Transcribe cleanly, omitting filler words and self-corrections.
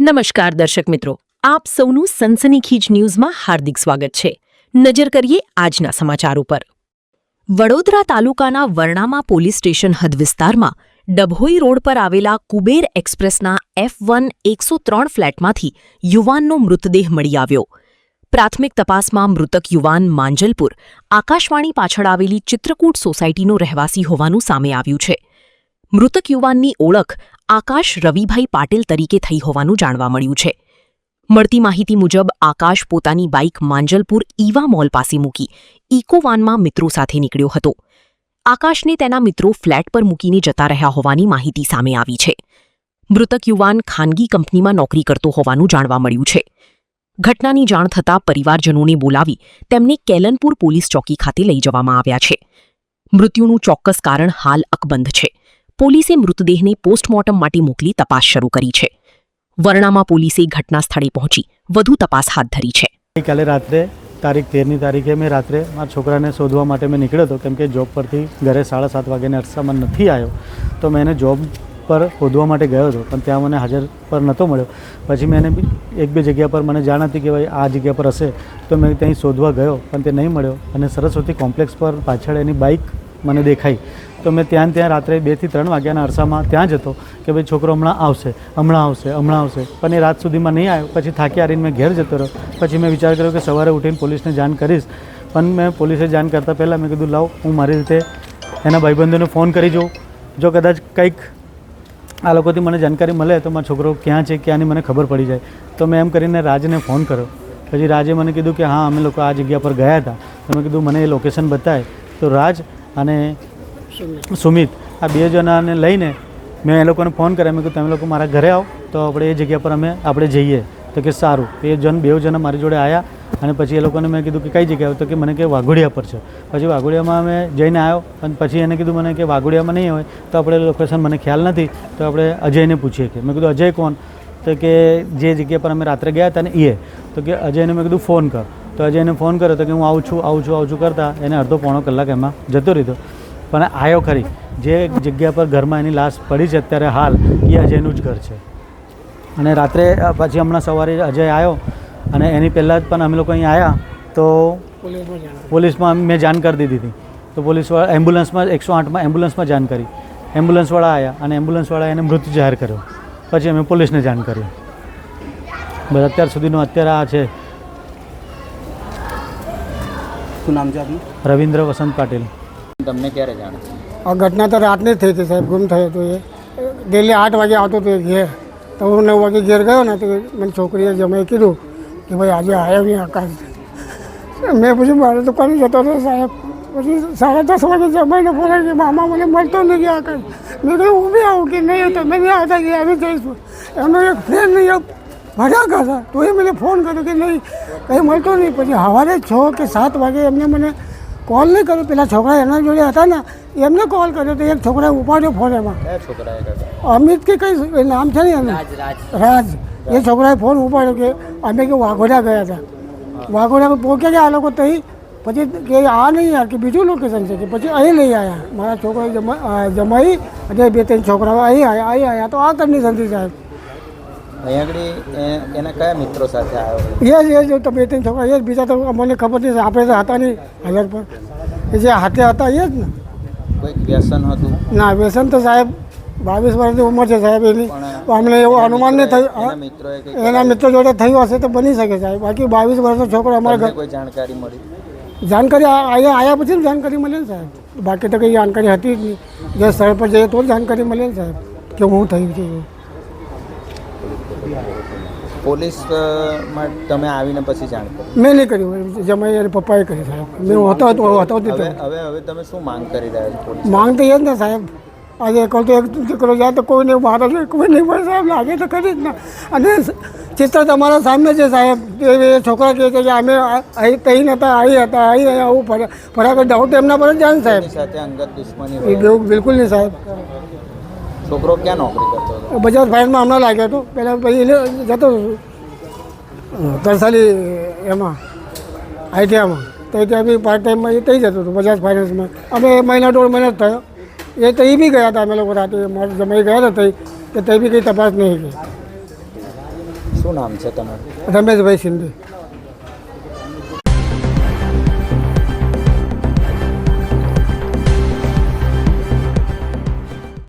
નમસ્કાર દર્શક મિત્રો, આપ સૌનું સનસનીખીજ ન્યૂઝમાં હાર્દિક સ્વાગત છે। નજર કરીએ આજના સમાચાર ઉપર। વડોદરા તાલુકાના વરણામા પોલીસ સ્ટેશન હદ વિસ્તારમાં ડભોઈ રોડ પર આવેલા કુબેર એક્સપ્રેસના F1 103 ફ્લેટમાંથી યુવાનનો મૃતદેહ મળી આવ્યો। પ્રાથમિક તપાસમાં મૃતક યુવાન માંજલપુર આકાશવાણી પાછળ આવેલી ચિત્રકૂટ સોસાયટીનો રહેવાસી હોવાનું સામે આવ્યું છે। મૃતક યુવાનની ઓળખ આકાશ રવિભાઈ પાટીલ તરીકે થઈ હોવાનું જાણવા મળ્યું છે। મળતી માહિતી મુજબ આકાશ પોતાની બાઇક માંજલપુર ઈવા મોલ પાસે મૂકી ઇકોવાનમાં મિત્રો સાથે નીકળ્યો હતો। આકાશને તેના મિત્રો ફ્લેટ પર મૂકીને જતા રહ્યા હોવાની માહિતી સામે આવી છે। મૃતક યુવાન ખાનગી કંપનીમાં નોકરી કરતો હોવાનું જાણવા મળ્યું છે। ઘટનાની જાણ થતાં પરિવારજનોને બોલાવી તેમને કેલનપુર પોલીસ ચોકી ખાતે લઈ જવામાં આવ્યા છે। મૃત્યુનું ચોક્કસ કારણ હાલ અકબંધ છે। પોલીસે મૃતદેહને પોસ્ટમોર્ટમ માટે મોકલી તપાસ શરૂ કરી છે। વરણામા પોલીસે ઘટના સ્થળે પહોંચી વધુ તપાસ હાથ ધરી છે। ગઈકાલે રાત્રે તારીખ 13ની તારીખે મેં રાત્રે મારા છોકરાને શોધવા માટે મેં નીકળ્યો હતો, કેમ કે જોબ પરથી ઘરે 7:30 વાગ્યાના અરસામાં નથી આવ્યો, તો મેં એને જોબ પર શોધવા માટે ગયો હતો, પણ ત્યાં મને હાજર પર નહોતો મળ્યો। પછી મેં એને એક બે જગ્યા પર મને જાણ હતી કે ભાઈ આ જગ્યા પર હશે, તો મેં ત્યાં શોધવા ગયો પણ તે નહીં મળ્યો અને સરસ્વતી કોમ્પ્લેક્સ પર પાછળ એની બાઇક મને દેખાઈ, તો મેં ત્યાં રાત્રે 2 થી 3 વાગ્યાના અરસામાં ત્યાં જ હતો કે ભાઈ છોકરો હમણાં આવશે, પણ એ રાત સુધીમાં નહીં આવ્યો। પછી થાકી હારીને મેં ઘેર જતો રહ્યો। પછી મેં વિચાર કર્યો કે સવારે ઉઠીને પોલીસને જાણ કરીશ, પણ મેં પોલીસે જાણ કરતાં પહેલાં મેં કીધું લાવ હું મારી રીતે એના ભાઈબંધોને ફોન કરી જોઉં, જો કદાચ કંઈક આ લોકોથી મને જાણકારી મળે તો મારો છોકરો ક્યાં છે ક્યાંની મને ખબર પડી જાય। તો મેં એમ કરીને રાજને ફોન કર્યો। પછી રાજે મને કીધું કે હા અમે લોકો આ જગ્યા પર ગયા હતા, તો મેં કીધું મને એ લોકેશન બતાવે। તો રાજ અને સુમિત આ 2 જણાને લઈને મેં એ લોકોને ફોન કર્યા। મેં કીધું તમે લોકો મારા ઘરે આવો તો આપણે એ જગ્યા પર આપણે જઈએ, તો કે સારું। એ 2 જણા મારી જોડે આવ્યા અને પછી એ લોકોને મેં કીધું કે કઈ જગ્યાએ, તો કે મને કે વાઘોડિયા પર છે। પછી વાઘોડિયામાં અમે જઈને આવ્યો અને પછી એને કીધું મને કે વાઘોડિયામાં નહીં હોય તો આપણે લોકેશન મને ખ્યાલ નથી, તો આપણે અજયને પૂછીએ કે। મેં કીધું અજય કોણ? તો કે જે જગ્યા પર અમે રાત્રે ગયા હતા ને એ। તો કે અજયને મેં કીધું ફોન કર, તો અજયને ફોન કર્યો તો કે હું આવું છું કરતાં એને અડધો પોણો કલાક એમાં જતો રહ્યો, પણ આવ્યો ખરી। જે જગ્યા પર ઘરમાં એની લાશ પડી છે અત્યારે હાલ એ અજયનું જ ઘર છે। અને રાત્રે પછી હમણાં સવારે અજય આવ્યો અને એની પહેલાં જ પણ અમે લોકો અહીં આવ્યા તો પોલીસમાં મેં જાણ કરી દીધી હતી, તો પોલીસવાળા એમ્બ્યુલન્સમાં 108માં એમ્બ્યુલન્સમાં જાણ કરી, એમ્બ્યુલન્સવાળા આવ્યા અને એમ્બ્યુલન્સવાળા એને મૃત જાહેર કર્યો। પછી અમે પોલીસને જાણ કરી। બસ અત્યાર સુધીનો અત્યારે આ છે। શું નામ છે આપનું? રવિન્દ્ર વસંત પાટીલ। તમને ક્યારે જાણ? આ ઘટના તો રાતની જ થઈ હતી સાહેબ, ગુમ થયો હતો એ ડેલી 8 વાગે આવતો હતો એ ઘેર, તો હું 9 વાગે ઘેર ગયો ને તો મને છોકરીએ જમાઈ કીધું કે ભાઈ આજે આવ્યો નહીં આકાશ। મેં પછી મારે તો કરી જતો હતો સાહેબ। પછી 10:30 વાગે જમાઈને બોલાય કે મામા મને મળતો નહીં ગયા આકાશ। મેં કહ્યું હું બી આવું કે નહીં હતો, મેં નહીં આવતા કે આવી જઈશું। એનો એક ફ્રેન્ડ નહીં ભડાક હતા, તો એ મને ફોન કર્યો કે નહીં કંઈ મળતો નહીં। પછી સવારે 6 કે 7 વાગે એમને મને કોલ નહીં કર્યો, પેલા છોકરા એના જોડે હતા ને એમને કોલ કર્યો તો એક છોકરાએ ઉપાડ્યો ફોન એમાં। અમિત કે કંઈ નામ છે ને એનું, રાજ। એ છોકરાએ ફોન ઉપાડ્યો કે અમે કે વાઘોડિયા ગયા હતા, વાઘોડિયા પહોંચ્યા ગયા આ લોકો તહીં। પછી કે આ નહીં યાર કે બીજું લોકેશન છે, કે પછી અહીં લઈ આવ્યા મારા છોકરાએ જમાઈ અને 2-3 છોકરાઓ અહીં આવ્યા તો આ કન્ડિશનથી સાહેબ। એના કયા મિત્રો સાથે આવ્યો? એ જ તો 2-3 છોકરા એ જ, બીજા તો મને ખબર નથી, આપણે તો હતા નહીં હાજર પર, એ જે હાથે હતા એ જ ને। કોઈ વ્યસન હતું? ના, વ્યસન તો સાહેબ 22 વર્ષની ઉંમર છે સાહેબ એની, અમને એવું અનુમાન નહીં થયું એના મિત્રો જોડે થયું હશે તો બની શકે સાહેબ। બાકી 22 વર્ષનો છોકરો અમારા ઘર કોઈ જાણકારી મળી? જાણકારી આવ્યા પછી જ જાણકારી મળે ને સાહેબ, બાકી તો કંઈ જાણકારી હતી જ નહીં। જે સ્થળ પર જઈએ તો જ જાણકારી મળે ને સાહેબ કે હું થયું છે એવું। પોલીસમાં તમે આવીને પછી જાણ કરી? મેં નહીં કર્યું, જમાઈ અને પપ્પાએ કરી સાહેબ। મેં હતો હવે તમે શું માંગ કરી રહ્યા છો? માંગ તો એ જ ને સાહેબ, આજે કહું તો એક દીકરો જાય તો કોઈ નહીં મારે છે, કોઈ નહીં મળે સાહેબ, લાગે તો ખરી જ ને। અને ચિત્ર તમારા સામે છે સાહેબ, એ છોકરા કહે છે કે અમે અહીં તહીં નહોતા અહીં હતા, અહીં આવું ફરાક ડાઉટ એમના પર જ જાય ને સાહેબ। સાથે અંગત દુશ્મની બિલકુલ નહીં સાહેબ। છોકરો ક્યાં નોકરી કરતો હતો? બજાજ ફાઇનાન્સમાં હમણાં લાગ્યો હતો, પહેલાં પછી જતો તરસાલી એમાં આઈટીઆઈમાં, તો ત્યાં બી પાર્ટ ટાઈમમાં એ થઈ જતો હતો બજાજ ફાઇનાન્સમાં। અમે 1-1.5 મહિના જ થયો, એ તો બી ગયા હતા અમે લોકો રાતે, જમાઈ ગયા હતા તઈ, તો તઈ બી કંઈ તપાસ નહીં ગઈ। શું નામ છે તમારું? રમેશભાઈ સિંધી.